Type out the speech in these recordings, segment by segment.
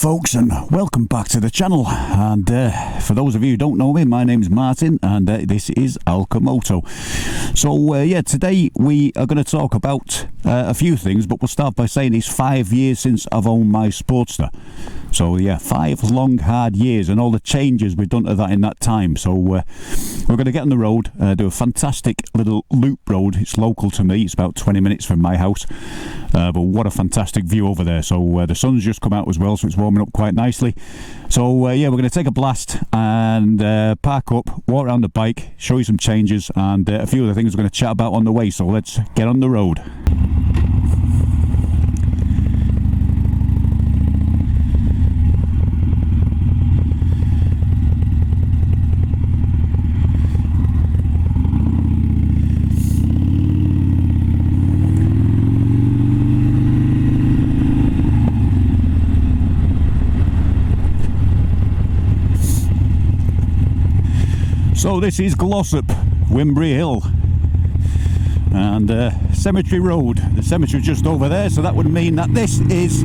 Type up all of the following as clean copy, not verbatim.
folks, and welcome back to the channel. And for those of you who don't know me, my name's Martin, and this is ALCHEMOTO. So yeah, today we are going to talk about a few things, but we'll start by saying it's 5 years since I've owned my Sportster. So yeah, 5 long hard years, and all the changes we've done to that in that time. So we're going to get on the road, do a fantastic little loop road. It's local to me, it's about 20 minutes from my house, but what a fantastic view over there. So the sun's just come out as well, so it's warming up quite nicely. So yeah, we're going to take a blast and park up, walk around the bike, show you some changes, and a few other things we're going to chat about on the way. So let's get on the road. So this is Glossop, Wimbury Hill, and Cemetery Road. The cemetery's just over there, so that would mean that this is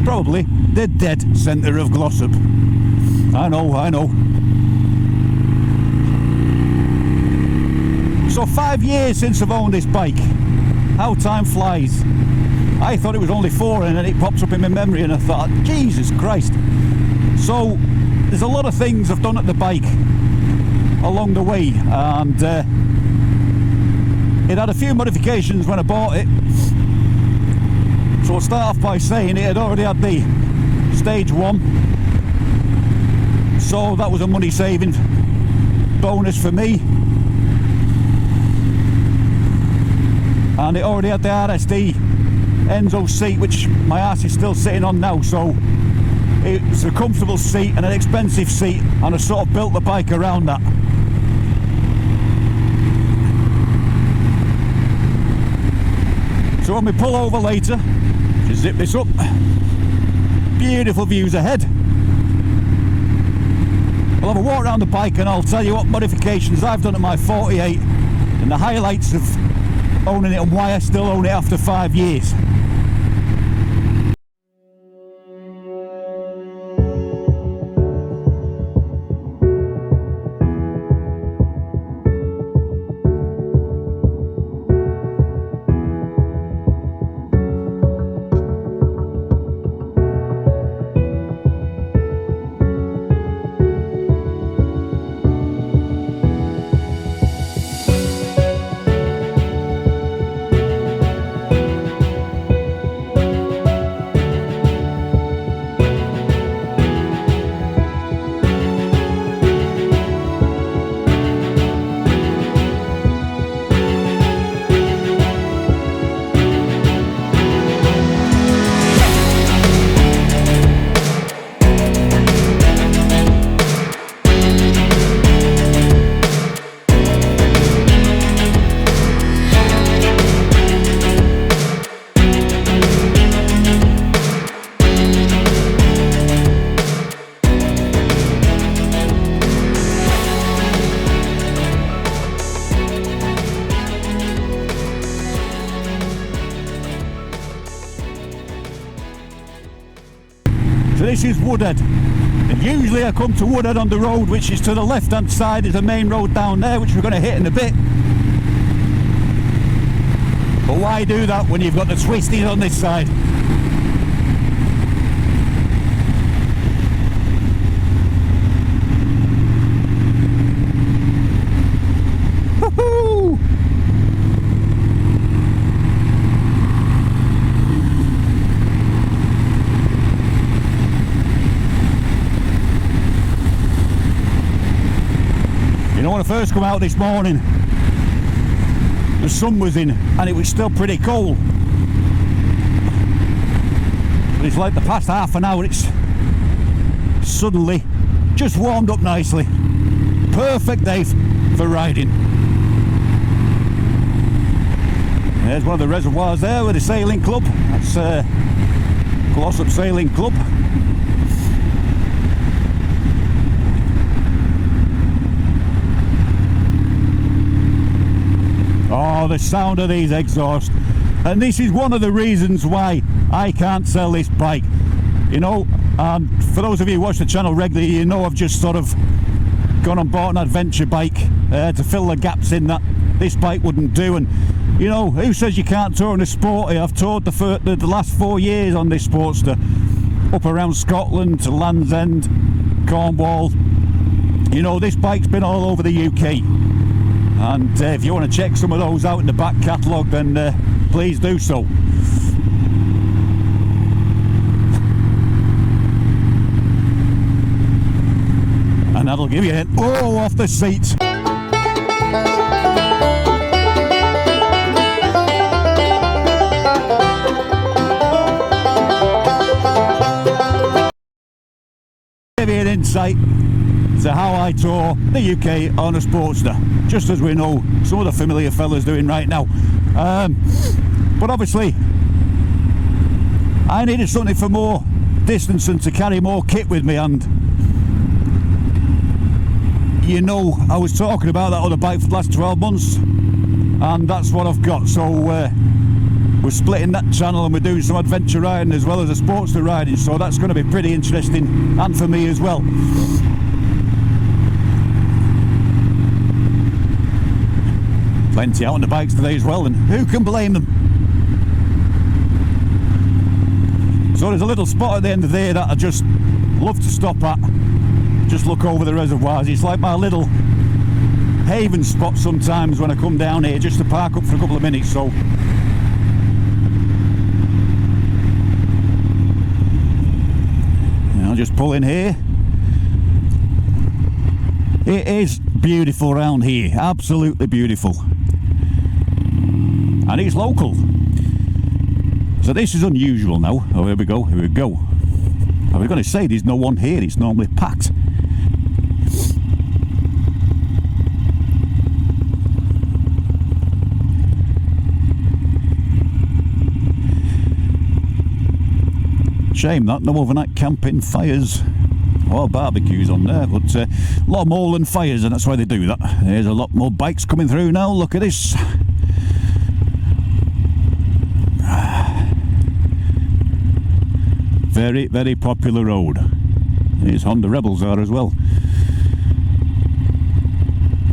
probably the dead centre of Glossop. I know. So 5 years since I've owned this bike. How time flies. I thought it was only 4, and then it pops up in my memory, and I thought, Jesus Christ. So there's a lot of things I've done at the bike along the way, and it had a few modifications when I bought it. So I'll start off by saying it had already had the stage 1, so that was a money saving bonus for me, and it already had the RSD Enzo seat, which my ass is still sitting on now, so it's a comfortable seat and an expensive seat, and I sort of built the bike around that. So when we pull over later, just zip this up, beautiful views ahead. I'll have a walk around the bike and I'll tell you what modifications I've done to my 48 and the highlights of owning it and why I still own it after 5 years. This is Woodhead, and usually I come to Woodhead on the road which is to the left hand side, is the main road down there, which we're going to hit in a bit. But why do that when you've got the twisties on this side? Woohoo! When I first come out this morning, the sun was in and it was still pretty cold, but it's like the past half an hour it's suddenly just warmed up nicely. Perfect day for riding. There's one of the reservoirs there with the sailing club. That's Glossop Sailing Club. Oh, the sound of these exhausts. And this is one of the reasons why I can't sell this bike. you know. And for those of you who watch the channel regularly, you know I've just sort of gone and bought an adventure bike to fill the gaps in that this bike wouldn't do. And you know, who says you can't tour in a Sporty? I've toured the last 4 years on this Sportster, up around Scotland to Land's End, Cornwall. You know, this bike's been all over the UK. And if you want to check some of those out in the back catalogue, then please do so. And that'll give you an oh off the seat. Give you an insight to how I tour the UK on a Sportster, just as we know some of the familiar fellas doing right now. But obviously I needed something for more distance and to carry more kit with me, and you know, I was talking about that other bike for the last 12 months, and that's what I've got. So we're splitting that channel and we're doing some adventure riding as well as a Sportster riding, so that's going to be pretty interesting, and for me as well. Plenty out on the bikes today as well, and who can blame them? So there's a little spot at the end of there that I just love to stop at, just look over the reservoirs. It's like my little haven spot sometimes when I come down here, just to park up for a couple of minutes. So I'll just pull in here. It is beautiful around here, absolutely beautiful, and it's local. So this is unusual now. Oh, here we go, here we go. I was going to say there's no one here, it's normally packed. Shame that no overnight camping, fires or barbecues on there, but a lot more than fires, and that's why they do that. There's a lot more bikes coming through now, look at this. Very, very popular road. These Honda Rebels are as well.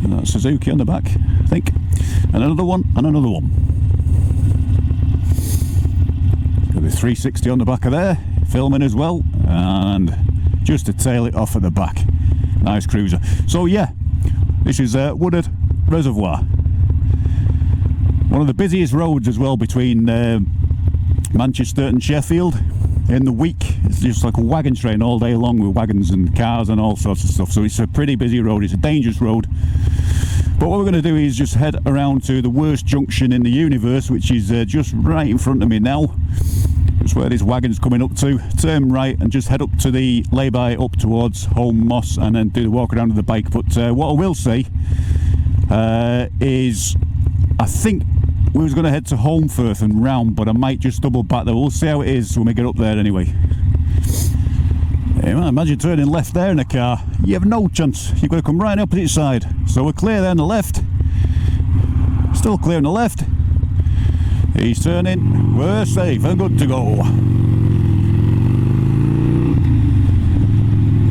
And that's Suzuki on the back, I think. And another one, and another one. Got the 360 on the back of there, filming as well, and just to tail it off at the back. Nice cruiser. So yeah, this is Woodard Reservoir. One of the busiest roads as well between Manchester and Sheffield. In the week, it's just like a wagon train all day long with wagons and cars and all sorts of stuff. So it's a pretty busy road. It's a dangerous road. But what we're going to do is just head around to the worst junction in the universe, which is just right in front of me now. That's where this wagon's coming up to. Turn right and just head up to the lay-by up towards Home Moss, and then do the walk around with the bike. But what I will say is I think we was going to head to Holmfirth and round, but I might just double back there. We'll see how it is when we get up there anyway. Yeah, imagine turning left there in a car. You have no chance. You've got to come right on the opposite side. So we're clear there on the left. Still clear on the left. He's turning. We're safe and good to go.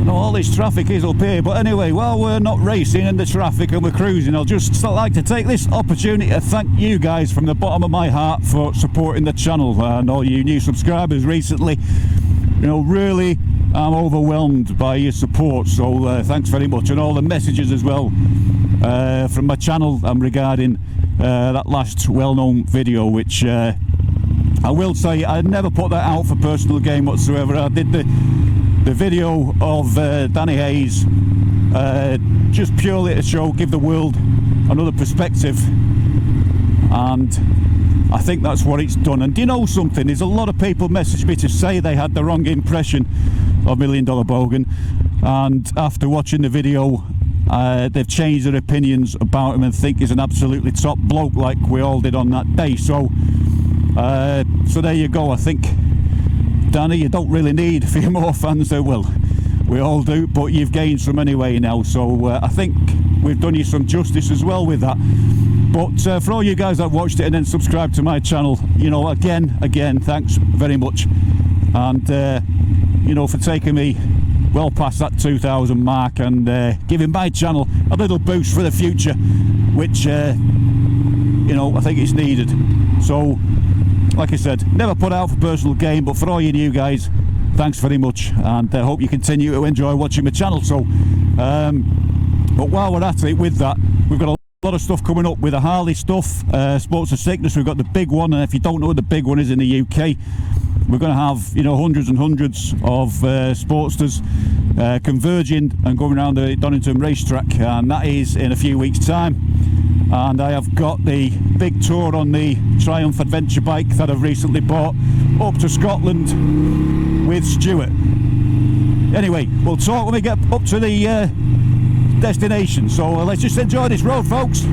All this traffic is up here, but anyway, while we're not racing in the traffic and we're cruising, I'll just like to take this opportunity to thank you guys from the bottom of my heart for supporting the channel, and all you new subscribers recently. You know, really I'm overwhelmed by your support, so thanks very much, and all the messages as well from my channel regarding that last well-known video, which I will say I never put that out for personal gain whatsoever. I did the video of Danny Hayes just purely to show, give the world another perspective, and I think that's what it's done. And do you know something, there's a lot of people message me to say they had the wrong impression of $1 Million Bogan, and after watching the video they've changed their opinions about him and think he's an absolutely top bloke like we all did on that day. So so there you go. I think, Danny, you don't really need a few more fans there. Well, we all do, but you've gained some anyway now, so I think we've done you some justice as well with that. But for all you guys that watched it and then subscribed to my channel, you know, again, thanks very much. And you know, for taking me well past that 2,000 mark and giving my channel a little boost for the future, which you know, I think it's needed. So like I said, never put out for personal gain, but for all you new guys, thanks very much, and I hope you continue to enjoy watching my channel. So but while we're at it with that, we've got a lot of stuff coming up with the Harley stuff, Sports of Sickness. We've got the big one, and if you don't know what the big one is in the UK, we're going to have, you know, hundreds and hundreds of Sportsters converging and going around the Donington racetrack, and that is in a few weeks' time. And I have got the big tour on the Triumph Adventure bike that I've recently bought up to Scotland with Stuart. Anyway, we'll talk when we get up to the destination, so let's just enjoy this road, folks.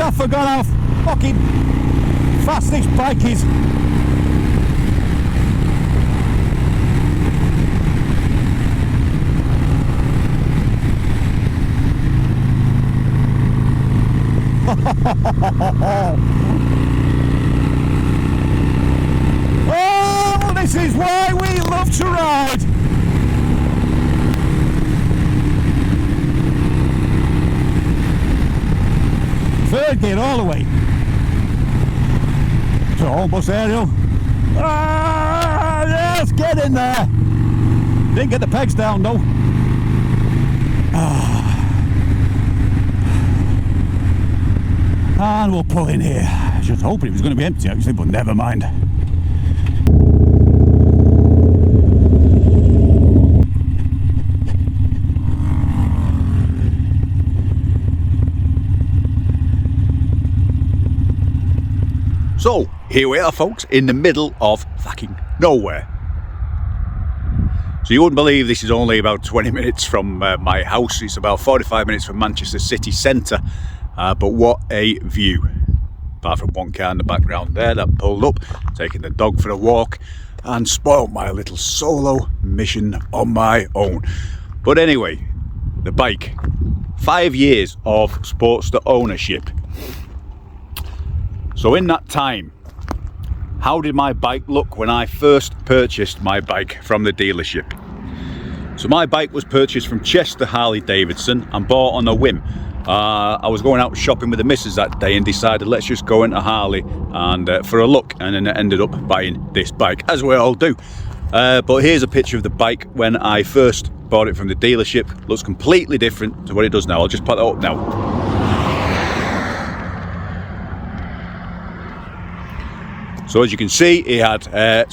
I forgot how fucking fast this bike is. Oh, this is why we love to ride. Third gear all the way. So almost aerial. Ah, yes, get in there. Didn't get the pegs down though. Ah. And we'll pull in here. I was just hoping it was going to be empty actually, but never mind. So, here we are folks, in the middle of fucking nowhere. So you wouldn't believe this is only about 20 minutes from my house. It's about 45 minutes from Manchester city centre. But what a view. Apart from one car in the background there that pulled up, taking the dog for a walk, and spoiled my little solo mission on my own. But anyway, the bike. 5 years of Sportster ownership. So in that time, how did my bike look when I first purchased my bike from the dealership? So my bike was purchased from Chester Harley Davidson and bought on a whim. I was going out shopping with the missus that day and decided let's just go into Harley and for a look, and then I ended up buying this bike, as we all do. But here's a picture of the bike when I first bought it from the dealership. Looks completely different to what it does now. I'll just put that up now. So as you can see, it had a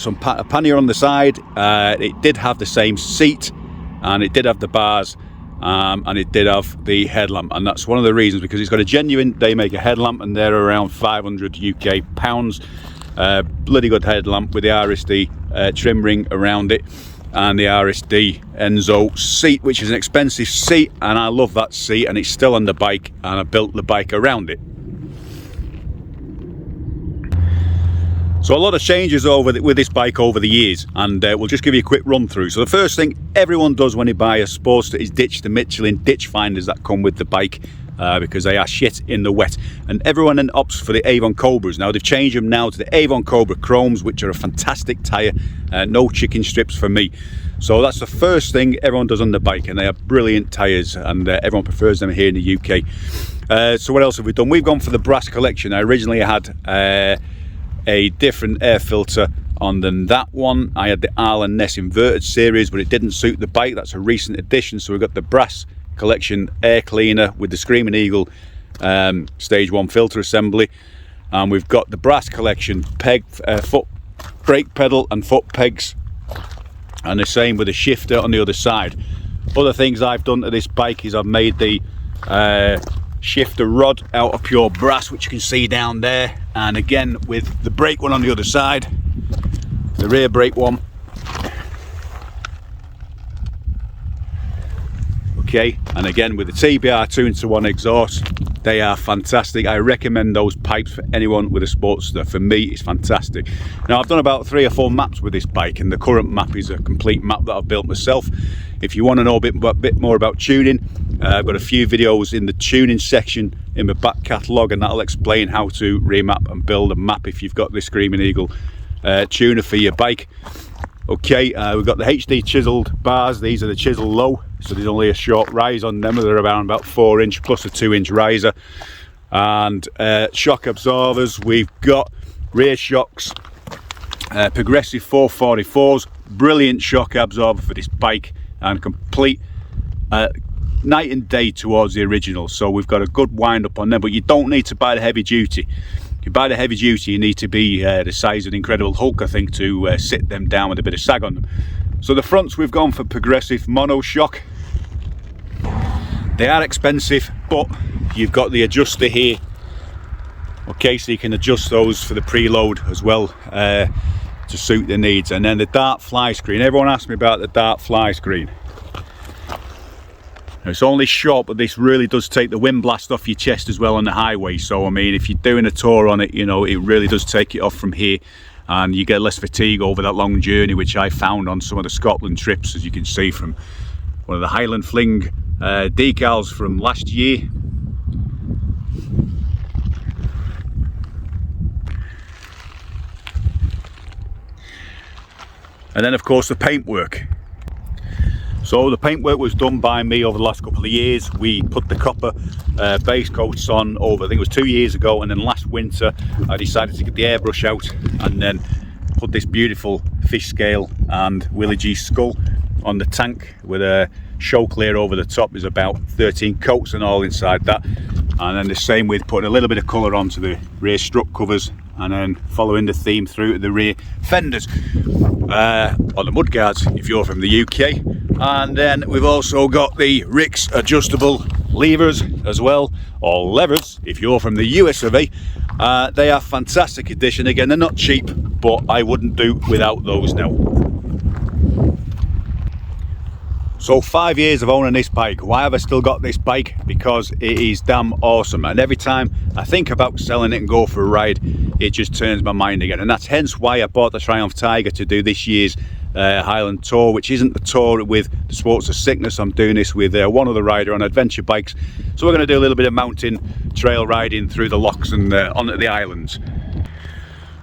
pannier on the side. It did have the same seat, and it did have the bars, and it did have the headlamp. And that's one of the reasons, because it's got a genuine Daymaker headlamp, and they're around 500 UK pounds. Bloody good headlamp with the RSD trim ring around it, and the RSD Enzo seat, which is an expensive seat, and I love that seat, and it's still on the bike, and I built the bike around it. So a lot of changes with this bike over the years, and we'll just give you a quick run through. So the first thing everyone does when they buy a Sportster is ditch the Michelin ditch finders that come with the bike, because they are shit in the wet. And everyone then opts for the Avon Cobras. Now they've changed them now to the Avon Cobra Chromes, which are a fantastic tyre, no chicken strips for me. So that's the first thing everyone does on the bike, and they are brilliant tyres, and everyone prefers them here in the UK. So what else have we done? We've gone for the brass collection. I originally had a different air filter on than that one. I had the Arlen Ness inverted series, but it didn't suit the bike. That's a recent addition. So we've got the brass collection air cleaner with the Screaming Eagle stage 1 filter assembly, and we've got the brass collection peg foot brake pedal and foot pegs, and the same with the shifter on the other side. Other things I've done to this bike is I've made the shifter rod out of pure brass, which you can see down there, and again with the brake one on the other side, the rear brake one. Okay, and again with the TBR 2-in-1 exhaust, they are fantastic. I recommend those pipes for anyone with a Sportster. For me, it's fantastic. Now, I've done about 3 or 4 maps with this bike, and the current map is a complete map that I've built myself. If you want to know a bit more about tuning, I've got a few videos in the tuning section in my back catalogue, and that'll explain how to remap and build a map if you've got the Screaming Eagle tuner for your bike. Okay, we've got the HD Chiseled Bars. These are the Chisel Low, so there's only a short rise on them. They're around about 4 inch plus a 2-inch riser. And shock absorbers, we've got rear shocks, progressive 444s, brilliant shock absorber for this bike, and complete night and day towards the original. So we've got a good wind up on them, but you don't need to buy the heavy duty. You buy the heavy duty, you need to be the size of the Incredible Hulk, I think, to sit them down with a bit of sag on them. So the fronts, we've gone for progressive mono shock. They are expensive, but you've got the adjuster here. Okay, so you can adjust those for the preload as well to suit the needs. And then the dart fly screen. Everyone asks me about the dart fly screen. It's only short, but this really does take the wind blast off your chest as well on the highway. So I mean, if you're doing a tour on it, you know, it really does take it off from here, and you get less fatigue over that long journey, which I found on some of the Scotland trips, as you can see from one of the Highland Fling decals from last year. And then of course the paintwork. So the paintwork was done by me over the last couple of years. We put the copper base coats on over, I think it was 2 years ago, and then last winter I decided to get the airbrush out and then put this beautiful fish scale and Willie G skull on the tank with a show clear over the top. There's about 13 coats and all inside that, and then the same with putting a little bit of colour onto the rear strut covers, and then following the theme through to the rear fenders or the mudguards if you're from the UK. And then we've also got the Rix adjustable levers as well, or levers if you're from the US of A. They are fantastic addition. Again, they're not cheap, but I wouldn't do without those now. So 5 years of owning this bike. Why have I still got this bike? Because it is damn awesome, and every time I think about selling it and go for a ride, it just turns my mind again. And that's hence why I bought the Triumph Tiger to do this year's Highland Tour, which isn't the tour with the Sportster Sickness. I'm doing this with one other rider on adventure bikes. So we're going to do a little bit of mountain trail riding through the lochs and onto the islands.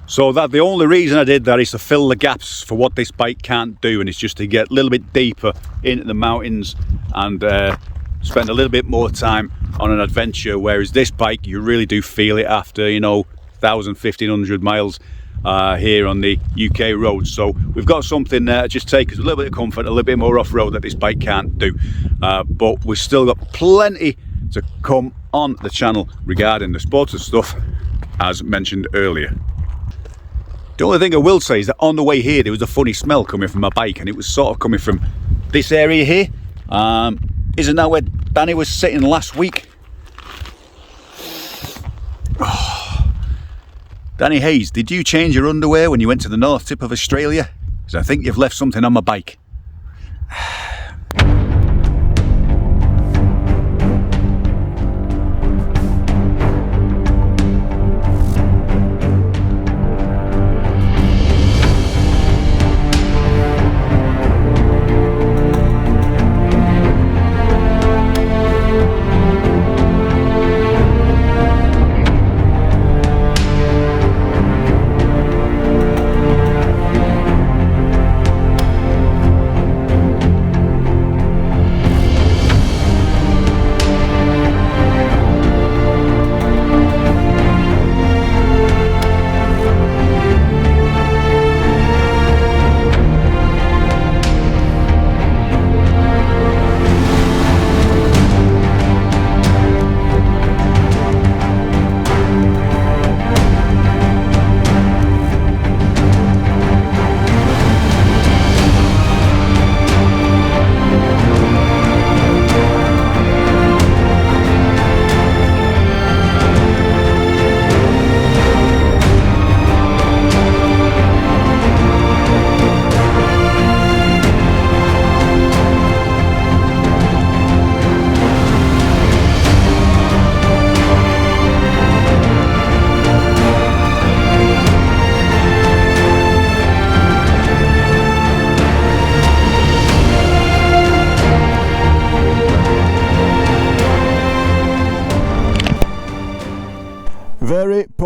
So that the only reason I did that is to fill the gaps for what this bike can't do, and it's just to get a little bit deeper into the mountains and spend a little bit more time on an adventure, whereas this bike you really do feel it after, you know, 1,000-1,500 miles here on the UK roads. So we've got something there to just take us a little bit of comfort, a little bit more off-road that this bike can't do, but we've still got plenty to come on the channel regarding the Sportster stuff, as mentioned earlier. The only thing I will say is that on the way here there was a funny smell coming from my bike, and it was sort of coming from this area here. Isn't that where Danny was sitting last week? Oh. Danny Hayes, did you change your underwear when you went to the north tip of Australia? Because I think you've left something on my bike.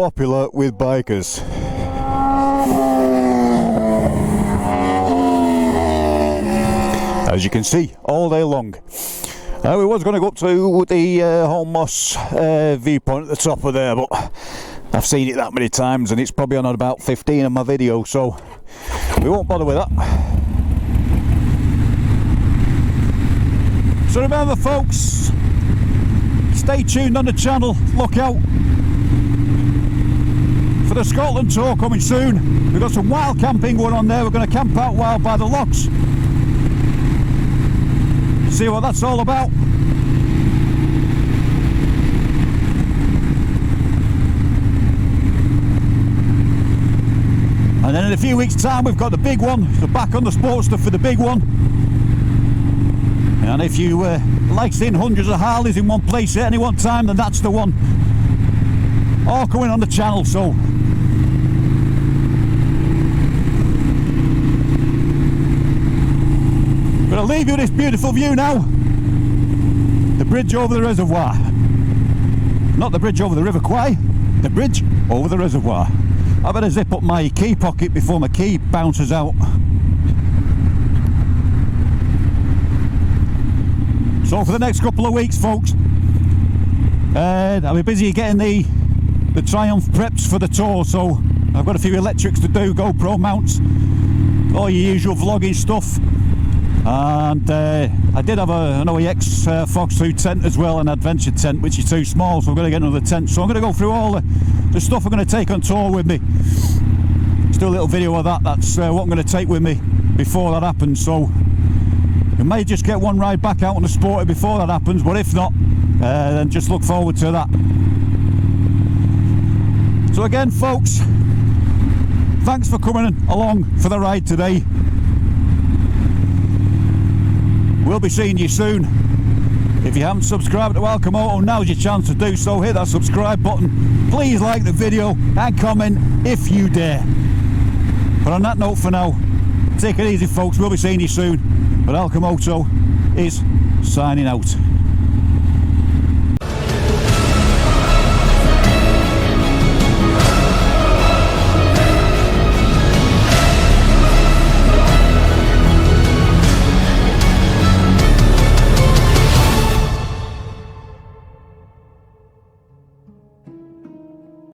popular with bikers. As you can see, all day long. We was going to go up to the Home Moss viewpoint at the top of there, but I've seen it that many times and it's probably on about 15 of my videos, so we won't bother with that. So remember folks, stay tuned on the channel, look out for the Scotland tour coming soon. We've got some wild camping going on there. We're going to camp out wild by the locks. See what that's all about. And then in a few weeks time we've got the big one, so back on the Sportster for the big one. And if you like seeing hundreds of Harleys in one place at any one time, then that's the one. All coming on the channel, so I'm going to leave you this beautiful view now. The bridge over the reservoir. Not the bridge over the River Kwai, the bridge over the reservoir. I better zip up my key pocket before my key bounces out. So for the next couple of weeks folks, I'll be busy getting the Triumph preps for the tour, so I've got a few electrics to do, GoPro mounts, all your usual vlogging stuff. And I did have an OEX Fox 2 tent as well, an adventure tent, which is too small, so I'm going to get another tent. So I'm going to go through all the stuff I'm going to take on tour with me. Let's do a little video of that. That's what I'm going to take with me before that happens. So we may just get one ride back out on the Sporty before that happens, but if not, then just look forward to that. So again folks, thanks for coming along for the ride today. We'll be seeing you soon. If you haven't subscribed to ALCHEMOTO, now's your chance to do so. Hit that subscribe button. Please like the video and comment if you dare. But on that note for now, take it easy folks. We'll be seeing you soon. But ALCHEMOTO is signing out.